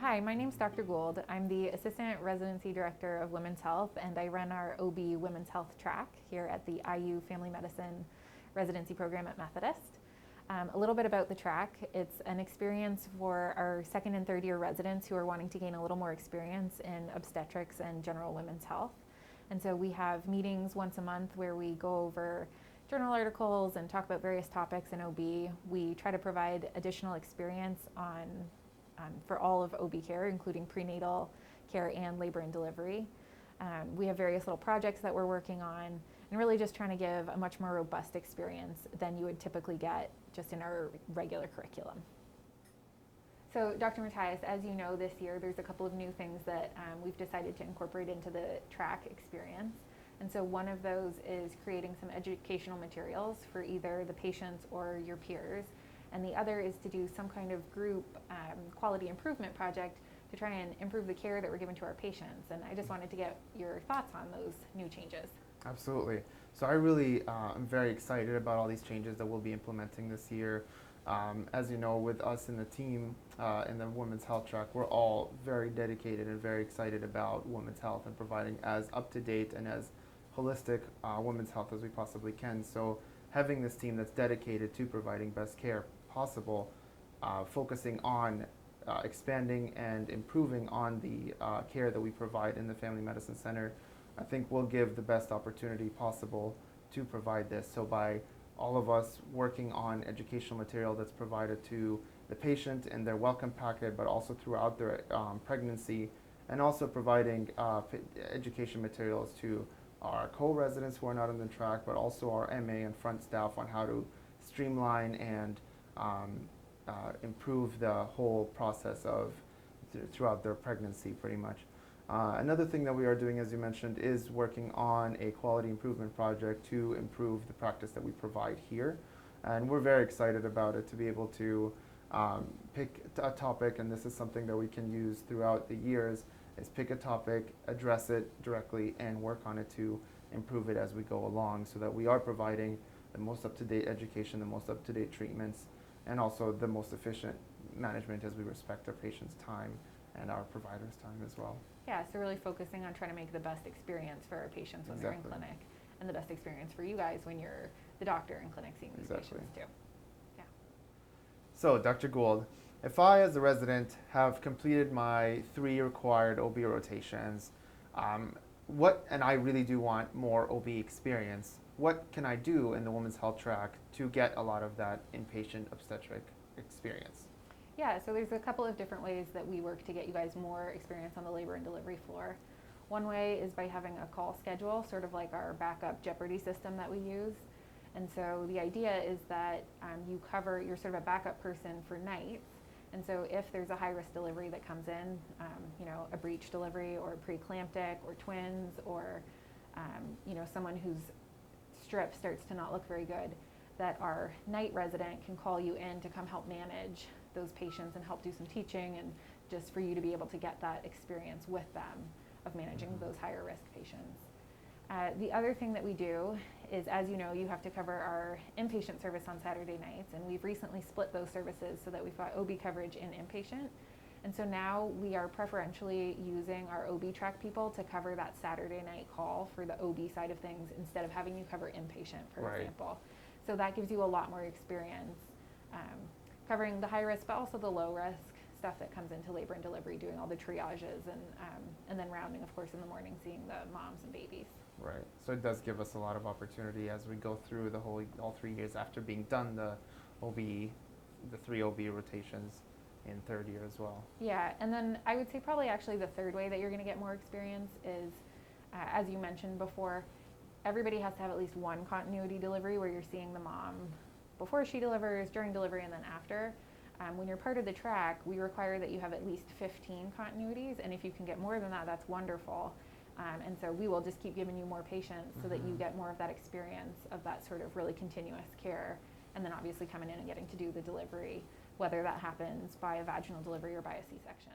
Hi, my name's Dr. Gould. I'm the Assistant Residency Director of Women's Health, and I run our OB Women's Health track here at the IU Family Medicine Residency Program at Methodist. A little bit about the track. It's an experience for our second and third year residents who are wanting to gain a little more experience in obstetrics and general women's health. And so we have meetings once a month where we go over journal articles and talk about various topics in OB. We try to provide additional experience for all of OB care, including prenatal care and labor and delivery. We have various little projects that we're working on, and really just trying to give a much more robust experience than you would typically get just in our regular curriculum. So Dr. Matthias, as you know, this year there's a couple of new things that we've decided to incorporate into the track experience. And so one of those is creating some educational materials for either the patients or your peers. And the other is to do some kind of group quality improvement project to try and improve the care that we're giving to our patients. And I just wanted to get your thoughts on those new changes. Absolutely. So I really am very excited about all these changes that we'll be implementing this year. As you know, with us in the team in the women's health track, we're all very dedicated and very excited about women's health and providing as up-to-date and as holistic women's health as we possibly can. So having this team that's dedicated to providing best care possible, focusing on expanding and improving on the care that we provide in the Family Medicine Center, I think will give the best opportunity possible to provide this. So by all of us working on educational material that's provided to the patient in their welcome packet, but also throughout their pregnancy, and also providing education materials to our co-residents who are not on the track, but also our MA and front staff on how to streamline and improve the whole process of throughout their pregnancy pretty much. Another thing that we are doing, as you mentioned, is working on a quality improvement project to improve the practice that we provide here. And we're very excited about it to be able to pick a topic, and this is something that we can use throughout the years, is pick a topic, address it directly, and work on it to improve it as we go along so that we are providing the most up-to-date education, the most up-to-date treatments, and also the most efficient management as we respect our patients' time and our providers' time as well. Yeah, so really focusing on trying to make the best experience for our patients when they're in clinic, and the best experience for you guys when you're the doctor in clinic seeing these patients too. Yeah. So, Dr. Gould, if I, as a resident, have completed my 3 required OB rotations, and I really do want more OB experience, what can I do in the women's health track to get a lot of that inpatient obstetric experience? Yeah, so there's a couple of different ways that we work to get you guys more experience on the labor and delivery floor. One way is by having a call schedule, sort of like our backup Jeopardy system that we use. And so the idea is that you're sort of a backup person for nights. And so if there's a high-risk delivery that comes in, a breech delivery or preeclamptic or twins or, someone whose strip starts to not look very good, that our night resident can call you in to come help manage those patients and help do some teaching and just for you to be able to get that experience with them of managing those higher risk patients. The other thing that we do is, as you know, you have to cover our inpatient service on Saturday nights, and we've recently split those services so that we've got OB coverage in inpatient. And so now we are preferentially using our OB track people to cover that Saturday night call for the OB side of things instead of having you cover inpatient, for example. So that gives you a lot more experience covering the high risk, but also the low risk stuff that comes into labor and delivery, doing all the triages and then rounding, of course, in the morning, seeing the moms and babies. Right. So it does give us a lot of opportunity as we go through all 3 years after being done the 3 OB rotations in third year as well. Yeah, and then I would say probably actually the third way that you're going to get more experience is, as you mentioned before, everybody has to have at least one continuity delivery where you're seeing the mom before she delivers, during delivery, and then after. When you're part of the track, we require that you have at least 15 continuities, and if you can get more than that, that's wonderful. And so we will just keep giving you more patients so that you get more of that experience of that sort of really continuous care, and then obviously coming in and getting to do the delivery, whether that happens by a vaginal delivery or by a C-section.